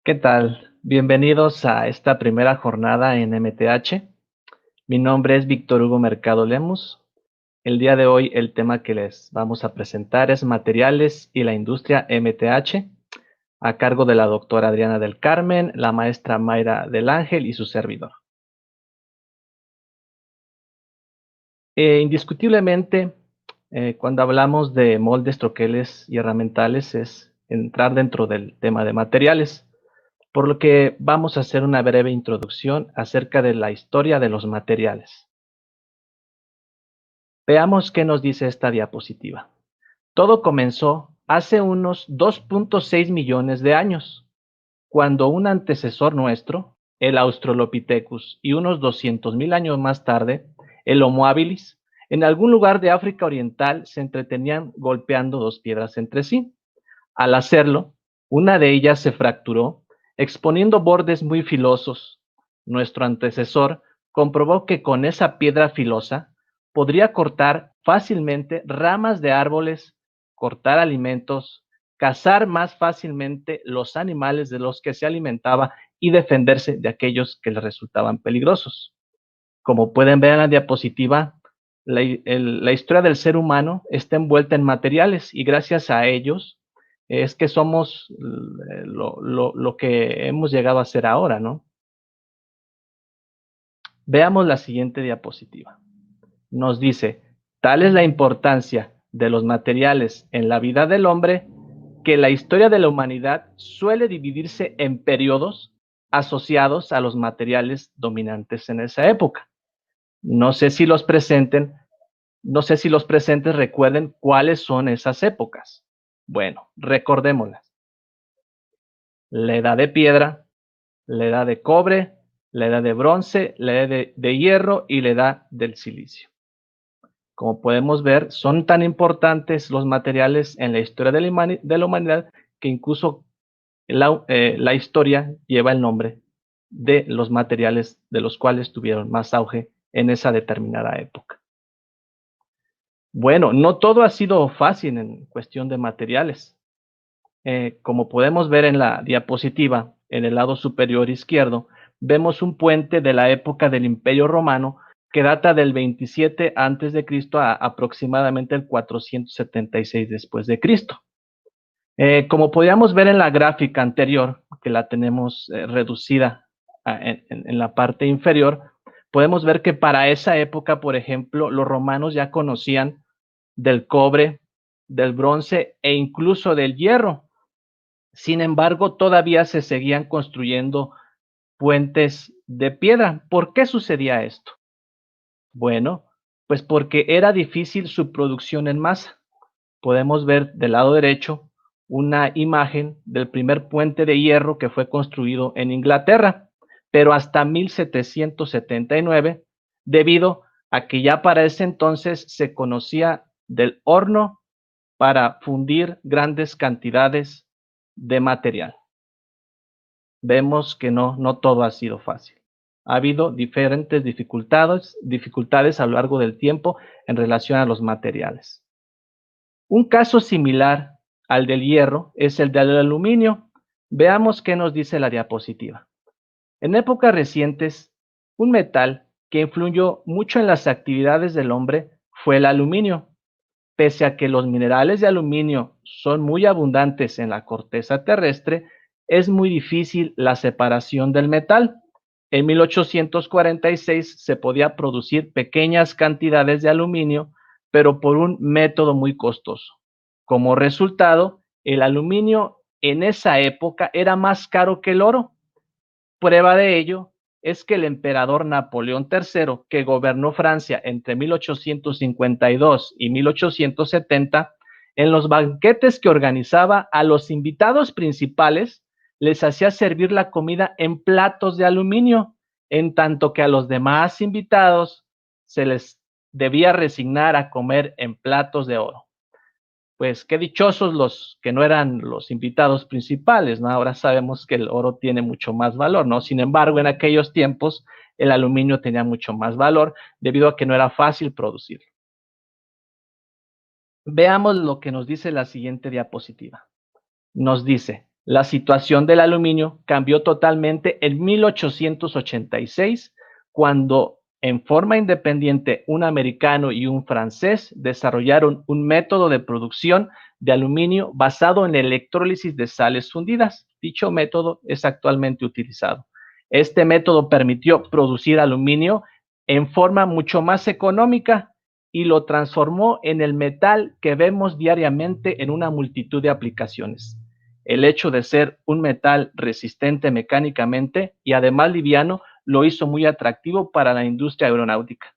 ¿Qué tal? Bienvenidos a esta primera jornada en MTH. Mi nombre es Víctor Hugo Mercado Lemus. El día de hoy el tema que les vamos a presentar es materiales y la industria MTH, a cargo de la doctora Adriana del Carmen, la maestra Mayra del Ángel y su servidor. Indiscutiblemente, cuando hablamos de moldes, troqueles y herramientales es entrar dentro del tema de materiales, por lo que vamos a hacer una breve introducción acerca de la historia de los materiales. Veamos qué nos dice esta diapositiva. Todo comenzó hace unos 2.6 millones de años, cuando un antecesor nuestro, el Australopithecus, y unos 200.000 años más tarde, el Homo habilis, en algún lugar de África Oriental se entretenían golpeando dos piedras entre sí. Al hacerlo, una de ellas se fracturó, exponiendo bordes muy filosos. Nuestro antecesor comprobó que con esa piedra filosa podría cortar fácilmente ramas de árboles, cortar alimentos, cazar más fácilmente los animales de los que se alimentaba y defenderse de aquellos que le resultaban peligrosos. Como pueden ver en la diapositiva, la historia del ser humano está envuelta en materiales y gracias a ellos es que somos lo que hemos llegado a ser ahora, ¿no? Veamos la siguiente diapositiva. Nos dice, tal es la importancia de los materiales en la vida del hombre que la historia de la humanidad suele dividirse en periodos asociados a los materiales dominantes en esa época. No sé si los presenten No sé si los presentes recuerden cuáles son esas épocas. Bueno, recordémoslas. La edad de piedra, la edad de cobre, la edad de bronce, la edad de hierro y la edad del silicio. Como podemos ver, son tan importantes los materiales en la historia de la humanidad que incluso la historia lleva el nombre de los materiales de los cuales tuvieron más auge en esa determinada época. Bueno, no todo ha sido fácil en cuestión de materiales. Como podemos ver en la diapositiva, en el lado superior izquierdo, vemos un puente de la época del Imperio Romano que data del 27 antes de Cristo a aproximadamente el 476 después de Cristo. Como podíamos ver en la gráfica anterior, que la tenemos reducida en la parte inferior, podemos ver que para esa época, por ejemplo, los romanos ya conocían del cobre, del bronce e incluso del hierro. Sin embargo, todavía se seguían construyendo puentes de piedra. ¿Por qué sucedía esto? Bueno, pues porque era difícil su producción en masa. Podemos ver del lado derecho una imagen del primer puente de hierro que fue construido en Inglaterra, pero hasta 1779, debido a que ya para ese entonces se conocía del horno para fundir grandes cantidades de material. Vemos que no todo ha sido fácil. Ha habido diferentes dificultades a lo largo del tiempo en relación a los materiales. Un caso similar al del hierro es el del aluminio. Veamos qué nos dice la diapositiva. En épocas recientes, un metal que influyó mucho en las actividades del hombre fue el aluminio. Pese a que los minerales de aluminio son muy abundantes en la corteza terrestre, es muy difícil la separación del metal. En 1846 se podía producir pequeñas cantidades de aluminio, pero por un método muy costoso. Como resultado, el aluminio en esa época era más caro que el oro. Prueba de ello es que el emperador Napoleón III, que gobernó Francia entre 1852 y 1870, en los banquetes que organizaba a los invitados principales les hacía servir la comida en platos de aluminio, en tanto que a los demás invitados se les debía resignar a comer en platos de oro. Pues qué dichosos los que no eran los invitados principales, ¿no? Ahora sabemos que el oro tiene mucho más valor, ¿no? Sin embargo, en aquellos tiempos el aluminio tenía mucho más valor debido a que no era fácil producirlo. Veamos lo que nos dice la siguiente diapositiva. Nos dice, La situación del aluminio cambió totalmente en 1886, cuando en forma independiente un americano y un francés desarrollaron un método de producción de aluminio basado en electrólisis de sales fundidas. Dicho método es actualmente utilizado. Este método permitió producir aluminio en forma mucho más económica y lo transformó en el metal que vemos diariamente en una multitud de aplicaciones. El hecho de ser un metal resistente mecánicamente y además liviano lo hizo muy atractivo para la industria aeronáutica.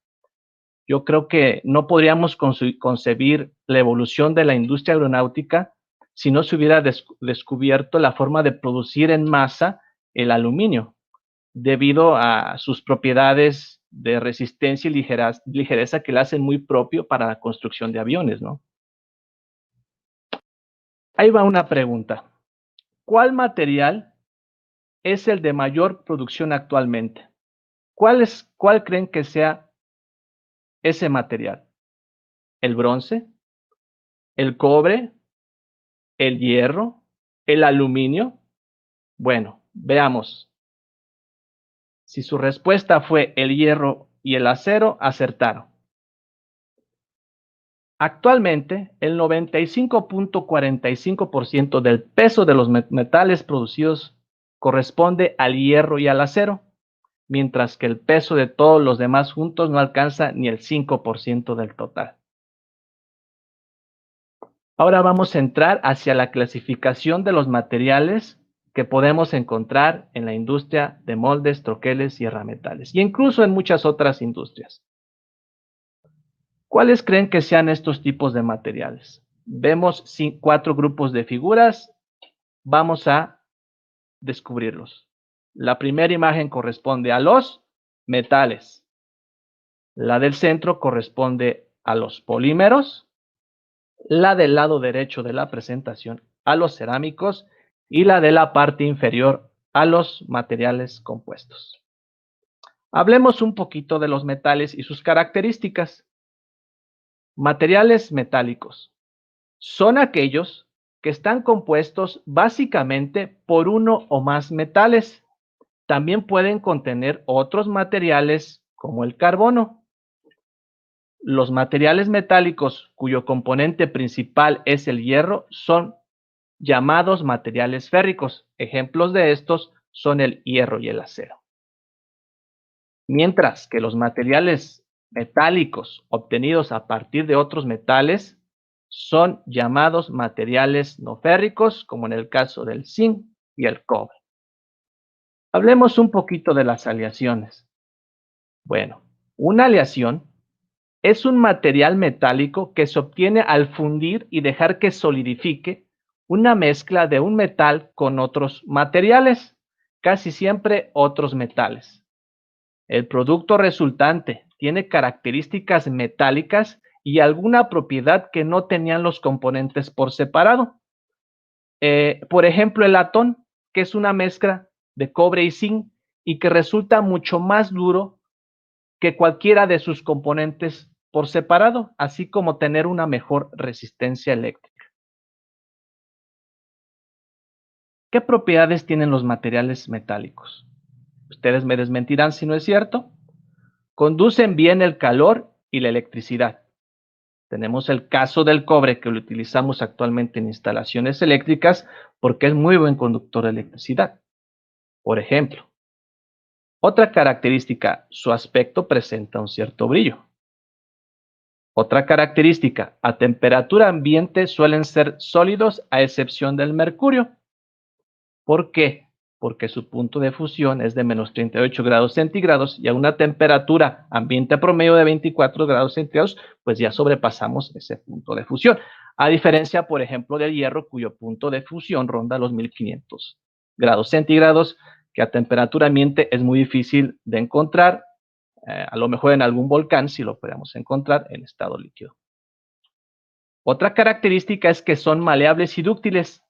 Yo creo que no podríamos concebir la evolución de la industria aeronáutica si no se hubiera descubierto la forma de producir en masa el aluminio, debido a sus propiedades de resistencia y ligereza que la hacen muy propio para la construcción de aviones, ¿no? Ahí va una pregunta. ¿Cuál material es el de mayor producción actualmente? ¿Cuál creen que sea ese material? ¿El bronce? ¿El cobre? ¿El hierro? ¿El aluminio? Bueno, veamos. Si su respuesta fue el hierro y el acero, acertaron. Actualmente, el 95.45% del peso de los metales producidos corresponde al hierro y al acero, mientras que el peso de todos los demás juntos no alcanza ni el 5% del total. Ahora vamos a entrar hacia la clasificación de los materiales que podemos encontrar en la industria de moldes, troqueles y herrametales, y incluso en muchas otras industrias. ¿Cuáles creen que sean estos tipos de materiales? Vemos 4 grupos de figuras, vamos a descubrirlos. La primera imagen corresponde a los metales. La del centro corresponde a los polímeros. La del lado derecho de la presentación a los cerámicos y la de la parte inferior a los materiales compuestos. Hablemos un poquito de los metales y sus características. Materiales metálicos son aquellos que están compuestos básicamente por uno o más metales. También pueden contener otros materiales como el carbono. Los materiales metálicos cuyo componente principal es el hierro son llamados materiales férricos. Ejemplos de estos son el hierro y el acero. Mientras que los materiales metálicos obtenidos a partir de otros metales son llamados materiales no férricos, como en el caso del zinc y el cobre. Hablemos un poquito de las aleaciones. Bueno, una aleación es un material metálico que se obtiene al fundir y dejar que solidifique una mezcla de un metal con otros materiales, casi siempre otros metales. El producto resultante tiene características metálicas y alguna propiedad que no tenían los componentes por separado. Por ejemplo, el latón, que es una mezcla de cobre y zinc y que resulta mucho más duro que cualquiera de sus componentes por separado, así como tener una mejor resistencia eléctrica. ¿Qué propiedades tienen los materiales metálicos? Ustedes me desmentirán si no es cierto. Conducen bien el calor y la electricidad. Tenemos el caso del cobre que lo utilizamos actualmente en instalaciones eléctricas porque es muy buen conductor de electricidad. Por ejemplo, otra característica, su aspecto presenta un cierto brillo. Otra característica, a temperatura ambiente suelen ser sólidos a excepción del mercurio. ¿Por qué? Porque su punto de fusión es de menos 38 grados centígrados y a una temperatura ambiente promedio de 24 grados centígrados, pues ya sobrepasamos ese punto de fusión. A diferencia, por ejemplo, del hierro, cuyo punto de fusión ronda los 1500 grados centígrados, que a temperatura ambiente es muy difícil de encontrar, a lo mejor en algún volcán sí lo podemos encontrar en estado líquido. Otra característica es que son maleables y dúctiles.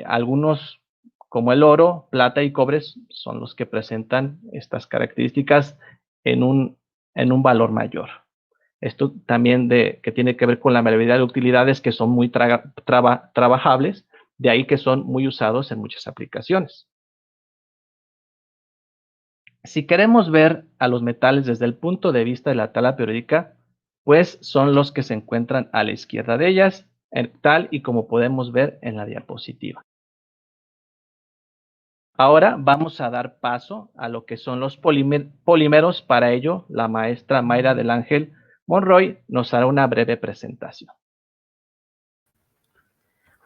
Algunos, como el oro, plata y cobre, son los que presentan estas características en un valor mayor. Esto también que tiene que ver con la variabilidad de utilidades que son muy trabajables De ahí que son muy usados en muchas aplicaciones. Si queremos ver a los metales desde el punto de vista de la tabla periódica, pues son los que se encuentran a la izquierda de ellas, tal y como podemos ver en la diapositiva. Ahora vamos a dar paso a lo que son los polímeros. Para ello, la maestra Mayra del Ángel Monroy nos hará una breve presentación.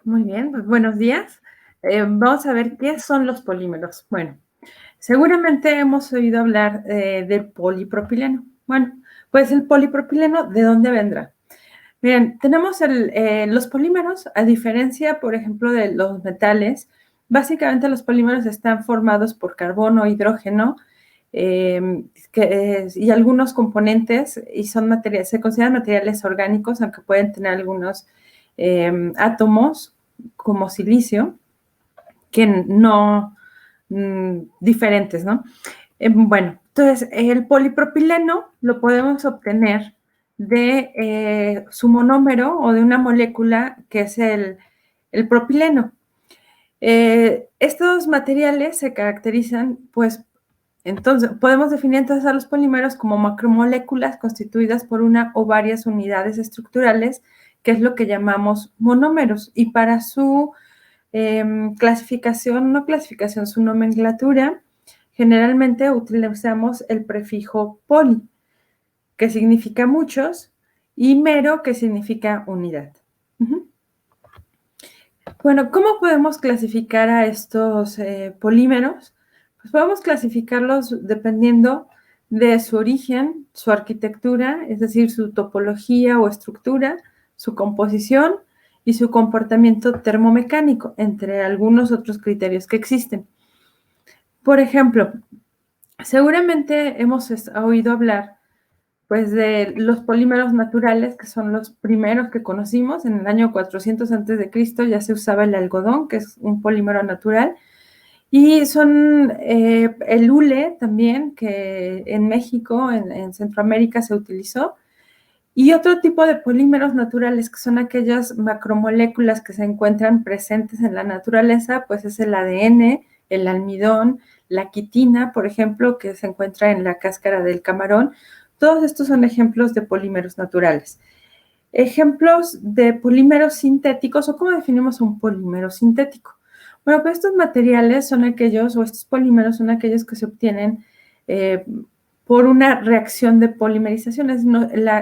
Muy bien, pues buenos días. Vamos a ver qué son los polímeros. Bueno, seguramente hemos oído hablar del polipropileno. Bueno, pues el polipropileno, ¿de dónde vendrá? Miren, tenemos los polímeros, a diferencia, por ejemplo, de los metales. Básicamente los polímeros están formados por carbono, hidrógeno y algunos componentes, y son materiales, se consideran materiales orgánicos, aunque pueden tener algunos átomos como silicio, que no diferentes, ¿no? Bueno, entonces el polipropileno lo podemos obtener de su monómero o de una molécula que es el propileno. Estos materiales se caracterizan, pues, entonces, podemos definir entonces a los polímeros como macromoléculas constituidas por una o varias unidades estructurales, que es lo que llamamos monómeros. Y para su su nomenclatura, generalmente utilizamos el prefijo poli, que significa muchos, y mero, que significa unidad. Bueno, ¿cómo podemos clasificar a estos polímeros? Pues podemos clasificarlos dependiendo de su origen, su arquitectura, es decir, su topología o estructura, su composición y su comportamiento termomecánico, entre algunos otros criterios que existen. Por ejemplo, seguramente hemos oído hablar pues de los polímeros naturales, que son los primeros que conocimos. En el año 400 a.C. ya se usaba el algodón, que es un polímero natural, y son el hule también, que en México, en Centroamérica se utilizó, y otro tipo de polímeros naturales, que son aquellas macromoléculas que se encuentran presentes en la naturaleza, pues es el ADN, el almidón, la quitina, por ejemplo, que se encuentra en la cáscara del camarón. Todos estos son ejemplos de polímeros naturales. Ejemplos de polímeros sintéticos, o ¿cómo definimos un polímero sintético? Bueno, pues estos materiales son aquellos, o estos polímeros son aquellos que se obtienen por una reacción de polimerización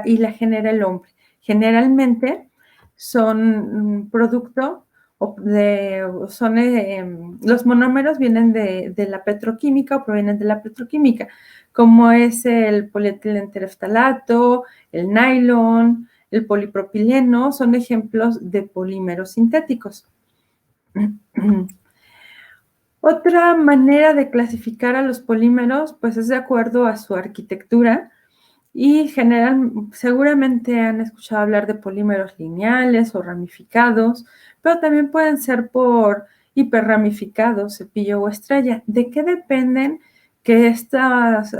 y la genera el hombre. Generalmente son producto los monómeros vienen de la petroquímica o provienen de la petroquímica, como es el polietilentereftalato, el nylon, el polipropileno, son ejemplos de polímeros sintéticos. Otra manera de clasificar a los polímeros, pues es de acuerdo a su arquitectura, y seguramente han escuchado hablar de polímeros lineales o ramificados, pero también pueden ser por hiperramificados, cepillo o estrella. ¿De qué dependen que estos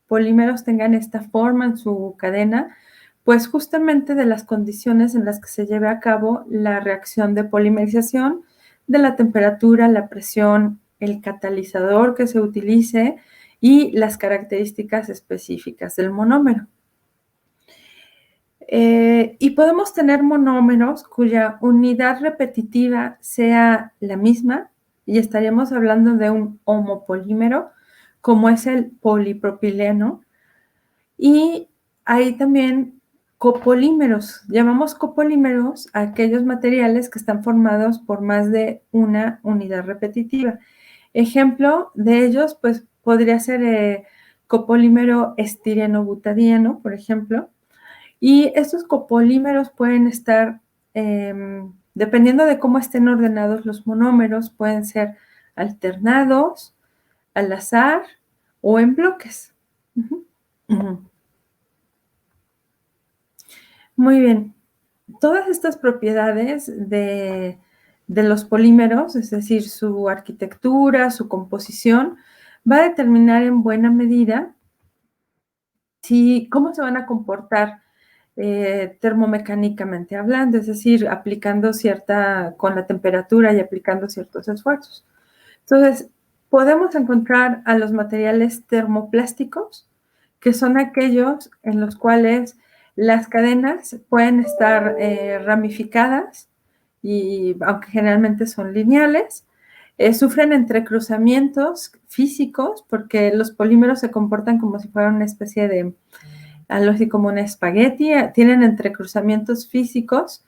polímeros tengan esta forma en su cadena? Pues justamente de las condiciones en las que se lleve a cabo la reacción de polimerización, de la temperatura, la presión, el catalizador que se utilice y las características específicas del monómero. Y podemos tener monómeros cuya unidad repetitiva sea la misma, y estaríamos hablando de un homopolímero, como es el polipropileno, y hay también copolímeros. Llamamos copolímeros a aquellos materiales que están formados por más de una unidad repetitiva. Ejemplo de ellos, pues podría ser copolímero estireno-butadieno, por ejemplo. Y estos copolímeros pueden estar, dependiendo de cómo estén ordenados los monómeros, pueden ser alternados, al azar o en bloques. Muy bien. Todas estas propiedades de los polímeros, es decir, su arquitectura, su composición, va a determinar en buena medida cómo se van a comportar termomecánicamente hablando, es decir, aplicando con la temperatura y aplicando ciertos esfuerzos. Entonces, podemos encontrar a los materiales termoplásticos, que son aquellos en los cuales las cadenas pueden estar ramificadas, y aunque generalmente son lineales, sufren entrecruzamientos físicos porque los polímeros se comportan como si fueran una especie de, algo así como un espagueti, tienen entrecruzamientos físicos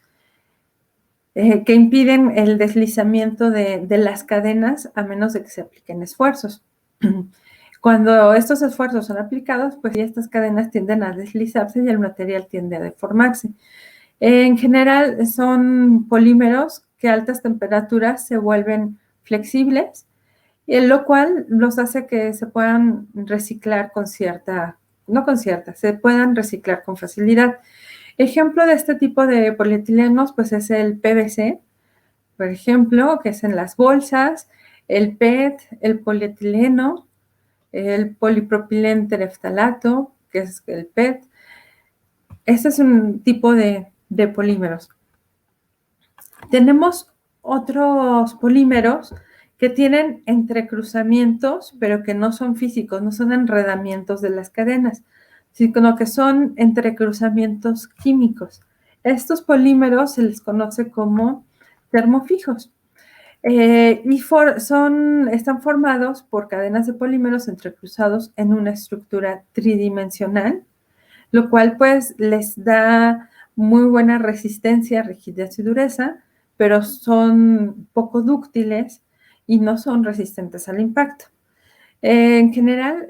que impiden el deslizamiento de las cadenas a menos de que se apliquen esfuerzos. Cuando estos esfuerzos son aplicados, pues ya estas cadenas tienden a deslizarse y el material tiende a deformarse. En general son polímeros que a altas temperaturas se vuelven flexibles, lo cual los hace que se puedan reciclar se puedan reciclar con facilidad. Ejemplo de este tipo de polietilenos, pues es el PVC, por ejemplo, que es en las bolsas, el PET, el polietileno, el polipropilén tereftalato, que es el PET. Este es un tipo de polímeros. Tenemos otros polímeros que tienen entrecruzamientos, pero que no son físicos, no son enredamientos de las cadenas, sino que son entrecruzamientos químicos. Estos polímeros se les conoce como termofijos. Están formados por cadenas de polímeros entrecruzados en una estructura tridimensional, lo cual pues les da muy buena resistencia, rigidez y dureza, pero son poco dúctiles y no son resistentes al impacto. En general,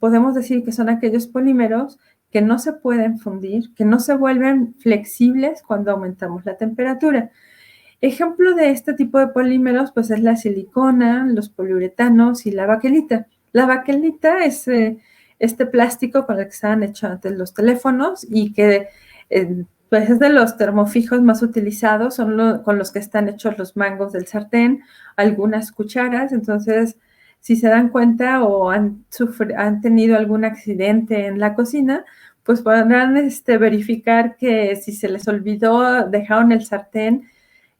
podemos decir que son aquellos polímeros que no se pueden fundir, que no se vuelven flexibles cuando aumentamos la temperatura. Ejemplo de este tipo de polímeros, pues es la silicona, los poliuretanos y la baquelita. La baquelita es este plástico con el que estaban hechos antes los teléfonos y que pues es de los termofijos más utilizados, son con los que están hechos los mangos del sartén, algunas cucharas. Entonces, si se dan cuenta o han tenido algún accidente en la cocina, pues podrán verificar que si se les olvidó, dejaron el sartén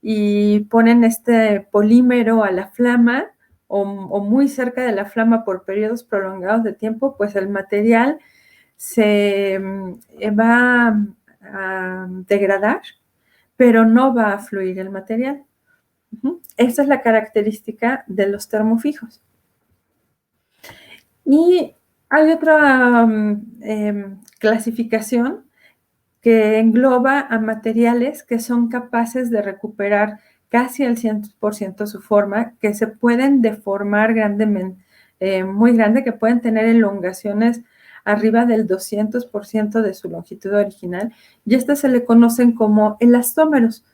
y ponen este polímero a la flama o muy cerca de la flama por periodos prolongados de tiempo, pues el material se va a degradar, pero no va a fluir el material. Esa es la característica de los termofijos. Y hay otra clasificación que engloba a materiales que son capaces de recuperar casi al 100% su forma, que se pueden deformar grandemente, muy grande, que pueden tener elongaciones arriba del 200% de su longitud original, y estas se le conocen como elastómeros.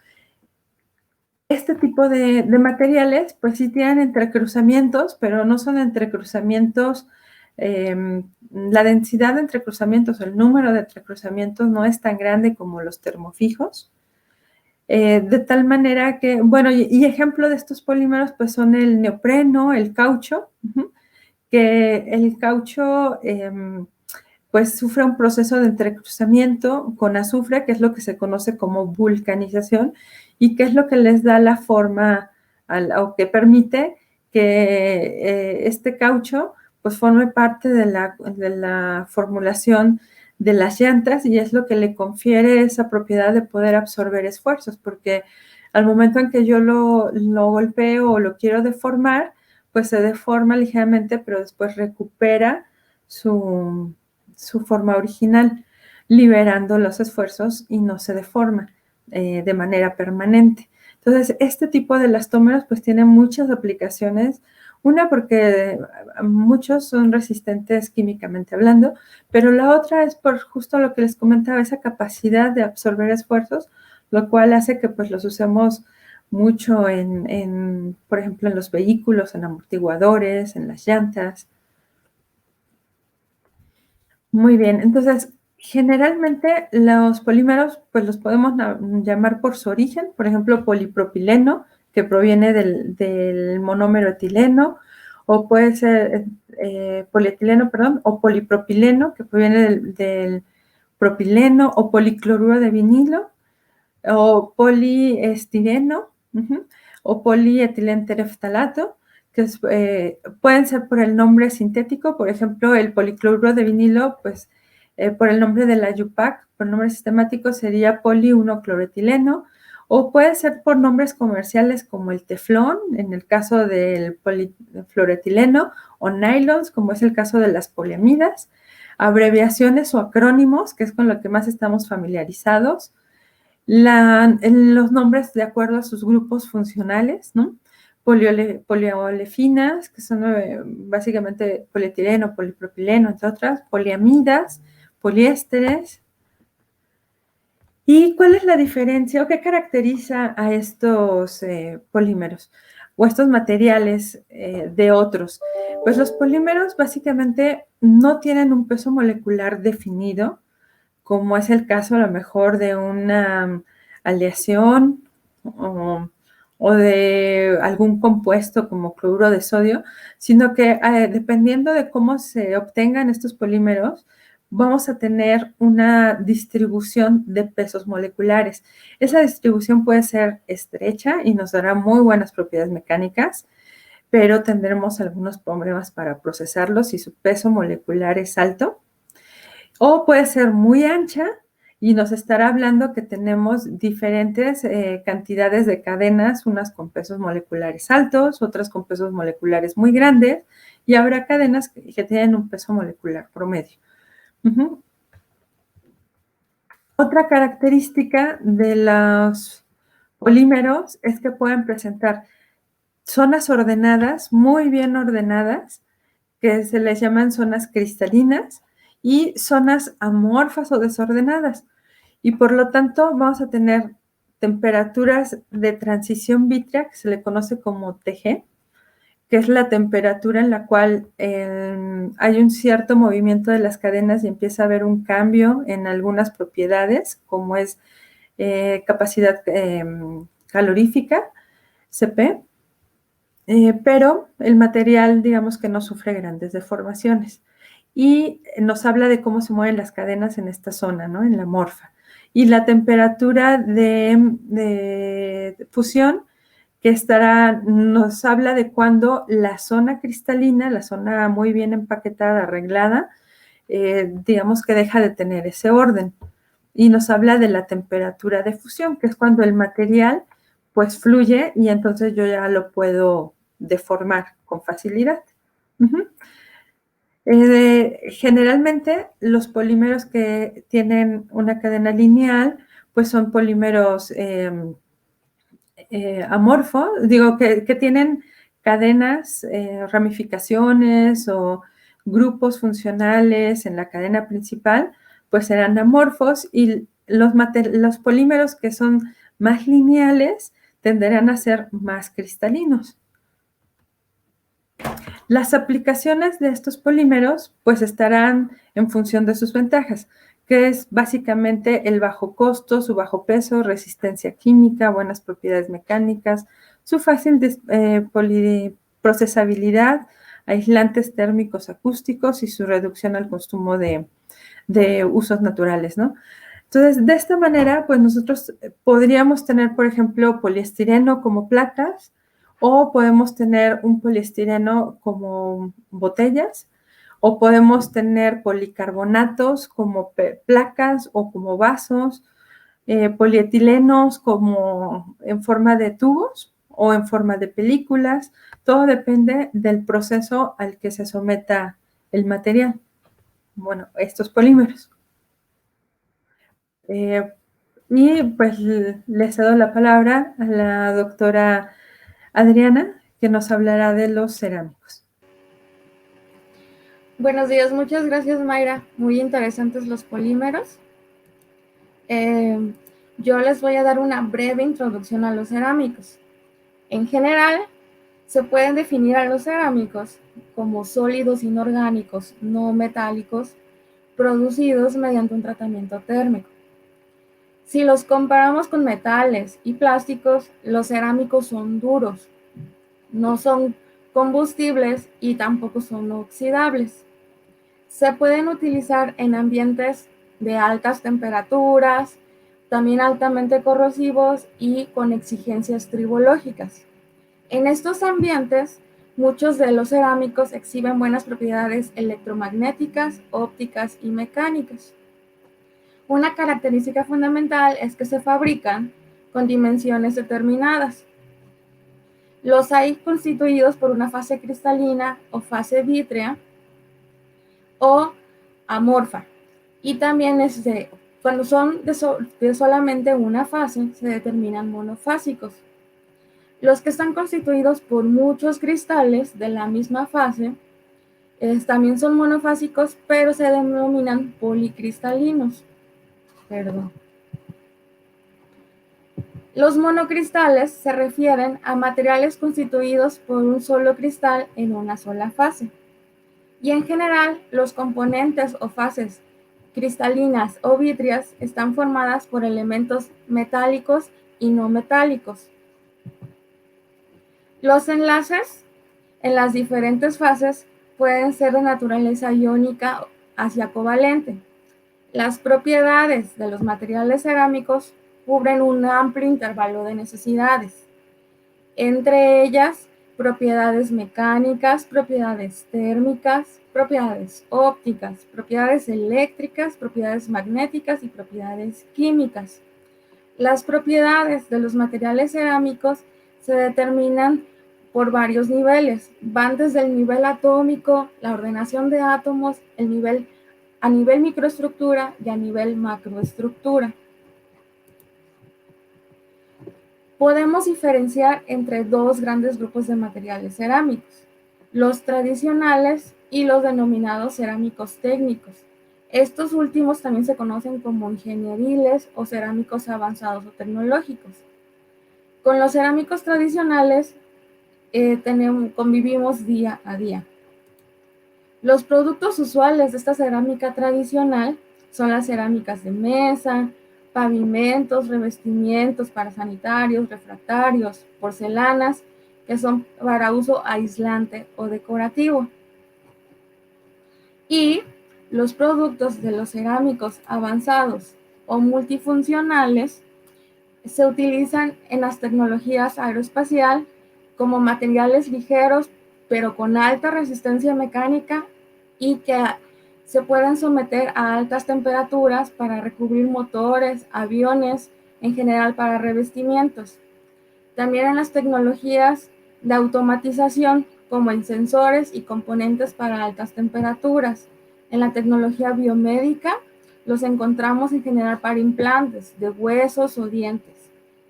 Este tipo de materiales, pues sí tienen entrecruzamientos, pero no son entrecruzamientos, la densidad de entrecruzamientos, el número de entrecruzamientos no es tan grande como los termofijos, de tal manera que, bueno, y ejemplo de estos polímeros, pues son el neopreno, el caucho, que el caucho pues sufre un proceso de entrecruzamiento con azufre, que es lo que se conoce como vulcanización, y que es lo que les da la forma o que permite que este caucho pues forme parte de la formulación de las llantas, y es lo que le confiere esa propiedad de poder absorber esfuerzos, porque al momento en que yo lo golpeo o lo quiero deformar, pues se deforma ligeramente, pero después recupera su forma original, liberando los esfuerzos y no se deforma de manera permanente. Entonces, este tipo de elastómeros pues tiene muchas aplicaciones. Una, porque muchos son resistentes químicamente hablando, pero la otra es por justo lo que les comentaba, esa capacidad de absorber esfuerzos, lo cual hace que pues los usemos mucho por ejemplo, en los vehículos, en amortiguadores, en las llantas. Muy bien, entonces generalmente los polímeros pues los podemos llamar por su origen, por ejemplo polipropileno, que proviene del monómero etileno, o puede ser polietileno, perdón, o polipropileno, que proviene del polipropileno o policloruro de vinilo, o poliestireno, o polietilentereftalato, que pueden ser por el nombre sintético. Por ejemplo, el policloruro de vinilo, pues por el nombre de la IUPAC, por nombre sistemático sería poli-1-cloretileno, o puede ser por nombres comerciales como el teflón, en el caso del polifluoretileno, o nylons, como es el caso de las poliamidas, abreviaciones o acrónimos, que es con lo que más estamos familiarizados, los nombres de acuerdo a sus grupos funcionales, ¿no? Poliolefinas, que son básicamente polietileno, polipropileno, entre otras, poliamidas, poliésteres. ¿Y cuál es la diferencia o qué caracteriza a estos polímeros o estos materiales de otros? Pues los polímeros básicamente no tienen un peso molecular definido, como es el caso a lo mejor de una aleación o de algún compuesto como cloruro de sodio, sino que dependiendo de cómo se obtengan estos polímeros, vamos a tener una distribución de pesos moleculares. Esa distribución puede ser estrecha y nos dará muy buenas propiedades mecánicas, pero tendremos algunos problemas para procesarlo si su peso molecular es alto. O puede ser muy ancha y nos estará hablando que tenemos diferentes cantidades de cadenas, unas con pesos moleculares altos, otras con pesos moleculares muy grandes, y habrá cadenas que tienen un peso molecular promedio. Otra característica de los polímeros es que pueden presentar zonas ordenadas, muy bien ordenadas, que se les llaman zonas cristalinas, y zonas amorfas o desordenadas. Y por lo tanto vamos a tener temperaturas de transición vítrea, que se le conoce como TG, que es la temperatura en la cual hay un cierto movimiento de las cadenas y empieza a haber un cambio en algunas propiedades, como es capacidad calorífica, CP, pero el material, digamos que no sufre grandes deformaciones. Y nos habla de cómo se mueven las cadenas en esta zona, ¿no? En la morfa. Y la temperatura de fusión que nos habla de cuando la zona cristalina, la zona muy bien empaquetada, arreglada, digamos que deja de tener ese orden. Y nos habla de la temperatura de fusión, que es cuando el material pues fluye y entonces yo ya lo puedo deformar con facilidad. Generalmente los polímeros que tienen una cadena lineal pues son polímeros amorfos, digo que tienen cadenas, ramificaciones o grupos funcionales en la cadena principal, pues serán amorfos, y los polímeros que son más lineales tenderán a ser más cristalinos. Las aplicaciones de estos polímeros pues estarán en función de sus ventajas, que es básicamente el bajo costo, su bajo peso, resistencia química, buenas propiedades mecánicas, su fácil procesabilidad, aislantes térmicos acústicos y su reducción al consumo de usos naturales, ¿no? Entonces, de esta manera, pues nosotros podríamos tener, por ejemplo, poliestireno como placas, o podemos tener un poliestireno como botellas, o podemos tener policarbonatos como placas o como vasos, polietilenos como en forma de tubos o en forma de películas. Todo depende del proceso al que se someta el material. Bueno, estos polímeros. Y pues le cedo la palabra a la doctora Adriana, que nos hablará de los cerámicos. Buenos días, muchas gracias, Mayra. Muy interesantes los polímeros. Yo les voy a dar una breve introducción a los cerámicos. En general, se pueden definir a los cerámicos como sólidos inorgánicos no metálicos producidos mediante un tratamiento térmico. Si los comparamos con metales y plásticos, los cerámicos son duros, no son combustibles y tampoco son oxidables. Se pueden utilizar en ambientes de altas temperaturas, también altamente corrosivos y con exigencias tribológicas. En estos ambientes, muchos de los cerámicos exhiben buenas propiedades electromagnéticas, ópticas y mecánicas. Una característica fundamental es que se fabrican con dimensiones determinadas. Los hay constituidos por una fase cristalina o fase vítrea o amorfa. Y también cuando son de solamente una fase, se determinan monofásicos. Los que están constituidos por muchos cristales de la misma fase también son monofásicos, pero se denominan policristalinos. Perdón. Los monocristales se refieren a materiales constituidos por un solo cristal en una sola fase. Y en general, los componentes o fases cristalinas o vítreas están formadas por elementos metálicos y no metálicos. Los enlaces en las diferentes fases pueden ser de naturaleza iónica hacia covalente. Las propiedades de los materiales cerámicos cubren un amplio intervalo de necesidades, entre ellas propiedades mecánicas, propiedades térmicas, propiedades ópticas, propiedades eléctricas, propiedades magnéticas y propiedades químicas. Las propiedades de los materiales cerámicos se determinan por varios niveles. Van desde el nivel atómico, la ordenación de átomos, a nivel microestructura y a nivel macroestructura. Podemos diferenciar entre dos grandes grupos de materiales cerámicos, los tradicionales y los denominados cerámicos técnicos. Estos últimos también se conocen como ingenieriles o cerámicos avanzados o tecnológicos. Con los cerámicos tradicionales convivimos día a día. Los productos usuales de esta cerámica tradicional son las cerámicas de mesa, pavimentos, revestimientos para sanitarios, refractarios, porcelanas, que son para uso aislante o decorativo. Y los productos de los cerámicos avanzados o multifuncionales se utilizan en las tecnologías aeroespacial como materiales ligeros, pero con alta resistencia mecánica y que se pueden someter a altas temperaturas para recubrir motores, aviones, en general para revestimientos. También en las tecnologías de automatización, como en sensores y componentes para altas temperaturas. En la tecnología biomédica, los encontramos en general para implantes de huesos o dientes.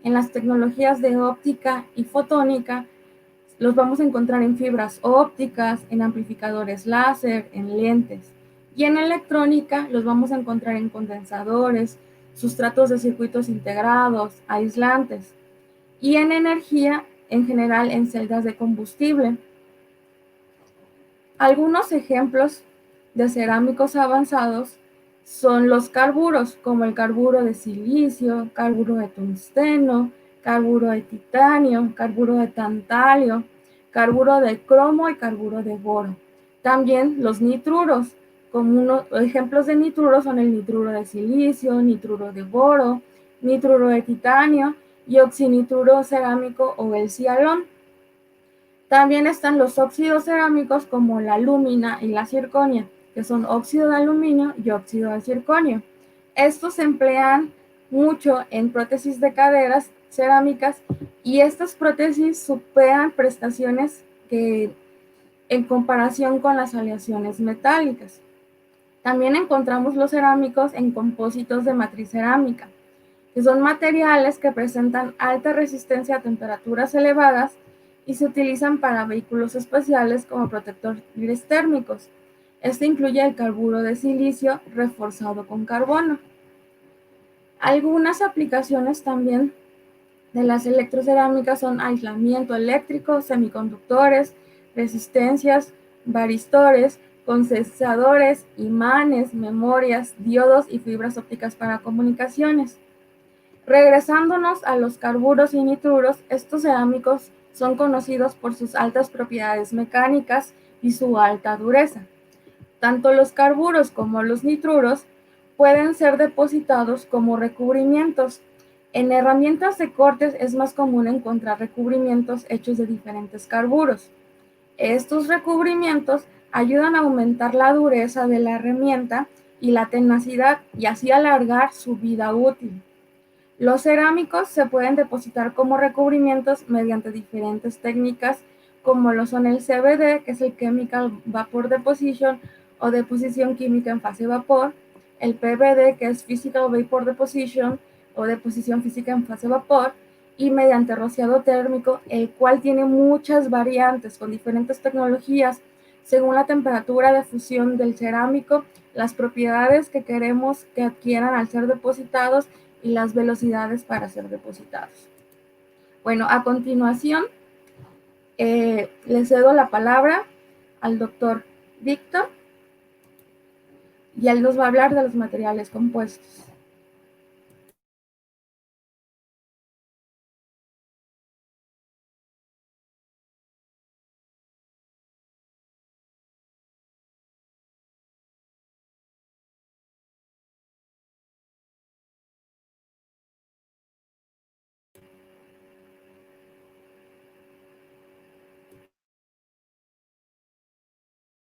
En las tecnologías de óptica y fotónica, los vamos a encontrar en fibras ópticas, en amplificadores láser, en lentes. Y en electrónica los vamos a encontrar en condensadores, sustratos de circuitos integrados, aislantes. Y en energía, en general, en celdas de combustible. Algunos ejemplos de cerámicos avanzados son los carburos, como el carburo de silicio, carburo de tungsteno, carburo de titanio, carburo de tantalio, carburo de cromo y carburo de boro. También los nitruros, como ejemplos de nitruros son el nitruro de silicio, nitruro de boro, nitruro de titanio y oxinitruro cerámico o el cialón. También están los óxidos cerámicos como la alúmina y la zirconia, que son óxido de aluminio y óxido de zirconio. Estos se emplean mucho en prótesis de caderas cerámicas y estas prótesis superan prestaciones en comparación con las aleaciones metálicas. También encontramos los cerámicos en compósitos de matriz cerámica, que son materiales que presentan alta resistencia a temperaturas elevadas y se utilizan para vehículos espaciales como protectores térmicos. Este incluye el carburo de silicio reforzado con carbono. Algunas aplicaciones también de las electrocerámicas son aislamiento eléctrico, semiconductores, resistencias, varistores, condensadores, imanes, memorias, diodos y fibras ópticas para comunicaciones. Regresándonos a los carburos y nitruros, estos cerámicos son conocidos por sus altas propiedades mecánicas y su alta dureza. Tanto los carburos como los nitruros pueden ser depositados como recubrimientos. En herramientas de cortes es más común encontrar recubrimientos hechos de diferentes carburos. Estos recubrimientos ayudan a aumentar la dureza de la herramienta y la tenacidad y así alargar su vida útil. Los cerámicos se pueden depositar como recubrimientos mediante diferentes técnicas como lo son el CVD, que es el Chemical Vapor Deposition o deposición química en fase vapor, el PVD, que es Physical Vapor Deposition o deposición física en fase vapor, y mediante rociado térmico, el cual tiene muchas variantes con diferentes tecnologías según la temperatura de fusión del cerámico, las propiedades que queremos que adquieran al ser depositados y las velocidades para ser depositados. Bueno, a continuación le cedo la palabra al doctor Víctor y él nos va a hablar de los materiales compuestos.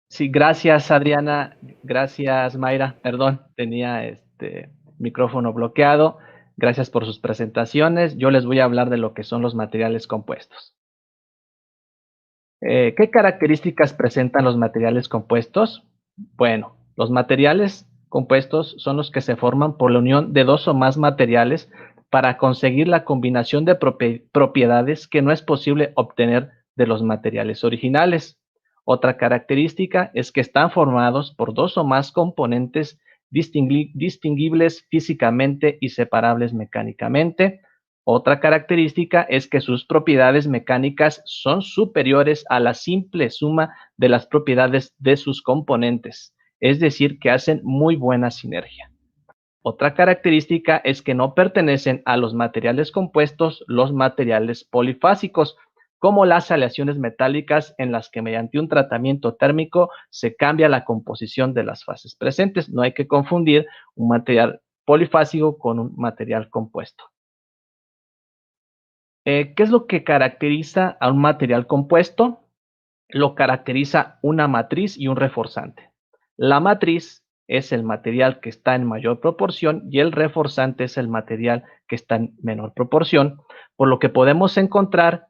Sí, gracias Adriana, gracias Mayra, perdón, tenía micrófono bloqueado. Gracias por sus presentaciones. Yo les voy a hablar de lo que son los materiales compuestos. ¿Qué características presentan los materiales compuestos? Bueno, los materiales compuestos son los que se forman por la unión de dos o más materiales para conseguir la combinación de propiedades que no es posible obtener de los materiales originales. Otra característica es que están formados por dos o más componentes distinguibles físicamente y separables mecánicamente. Otra característica es que sus propiedades mecánicas son superiores a la simple suma de las propiedades de sus componentes, es decir, que hacen muy buena sinergia. Otra característica es que no pertenecen a los materiales compuestos los materiales polifásicos, como las aleaciones metálicas en las que mediante un tratamiento térmico se cambia la composición de las fases presentes. No hay que confundir un material polifásico con un material compuesto. ¿Qué es lo que caracteriza a un material compuesto? Lo caracteriza una matriz y un reforzante. La matriz es el material que está en mayor proporción y el reforzante es el material que está en menor proporción, por lo que podemos encontrar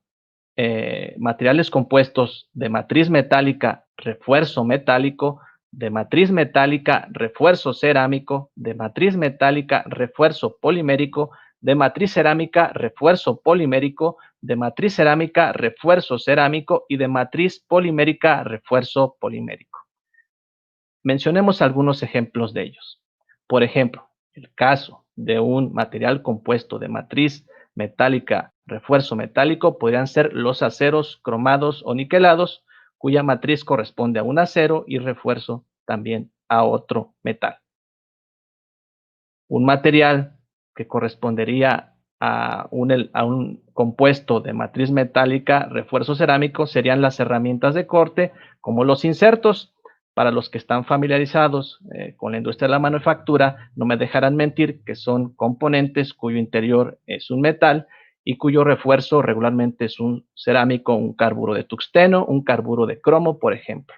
materiales compuestos de matriz metálica, refuerzo metálico, de matriz metálica, refuerzo cerámico, de matriz metálica, refuerzo polimérico, de matriz cerámica, refuerzo polimérico, de matriz cerámica, refuerzo cerámico y de matriz polimérica, refuerzo polimérico. Mencionemos algunos ejemplos de ellos. Por ejemplo, el caso de un material compuesto de matriz metálica, refuerzo metálico, podrían ser los aceros cromados o niquelados, cuya matriz corresponde a un acero y refuerzo también a otro metal. Un material que correspondería a un compuesto de matriz metálica, refuerzo cerámico, serían las herramientas de corte, como los insertos. Para los que están familiarizados con la industria de la manufactura, no me dejarán mentir que son componentes cuyo interior es un metal y cuyo refuerzo regularmente es un cerámico, un carburo de tungsteno, un carburo de cromo, por ejemplo.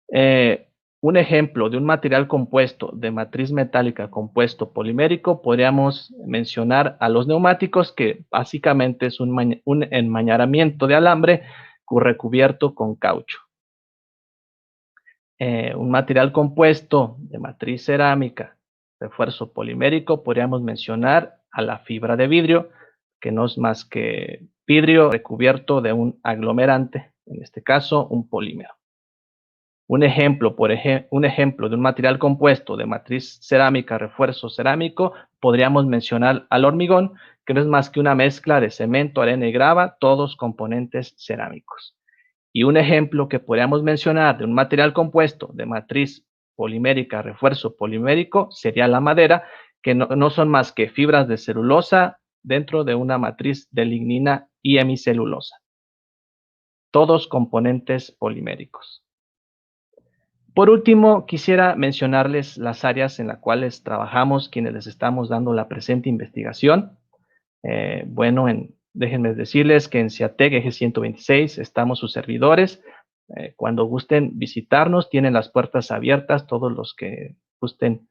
Un ejemplo de un material compuesto de matriz metálica compuesto polimérico, podríamos mencionar a los neumáticos, que básicamente es un enmañaramiento de alambre recubierto con caucho. Un material compuesto de matriz cerámica, refuerzo polimérico, podríamos mencionar a la fibra de vidrio, que no es más que vidrio recubierto de un aglomerante, en este caso un polímero. Un ejemplo de un material compuesto de matriz cerámica, refuerzo cerámico, podríamos mencionar al hormigón, que no es más que una mezcla de cemento, arena y grava, todos componentes cerámicos. Y un ejemplo que podríamos mencionar de un material compuesto de matriz polimérica, refuerzo polimérico, sería la madera, que no son más que fibras de celulosa dentro de una matriz de lignina y hemicelulosa. Todos componentes poliméricos. Por último, quisiera mencionarles las áreas en las cuales trabajamos, quienes les estamos dando la presente investigación. Bueno, déjenme decirles que en CIATEC Eje 126 estamos sus servidores. Cuando gusten visitarnos, tienen las puertas abiertas, todos los que gusten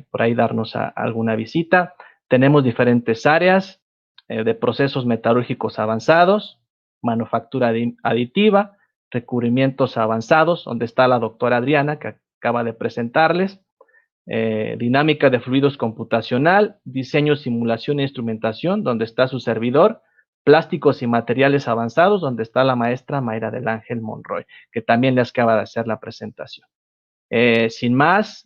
por ahí darnos alguna visita. Tenemos diferentes áreas de procesos metalúrgicos avanzados, manufactura aditiva, recubrimientos avanzados, donde está la doctora Adriana, que acaba de presentarles, dinámica de fluidos computacional, diseño, simulación e instrumentación, donde está su servidor, plásticos y materiales avanzados, donde está la maestra Mayra del Ángel Monroy, que también les acaba de hacer la presentación. Sin más,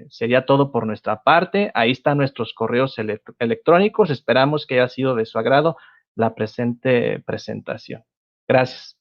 sería todo por nuestra parte. Ahí están nuestros correos electrónicos. Esperamos que haya sido de su agrado la presente presentación. Gracias.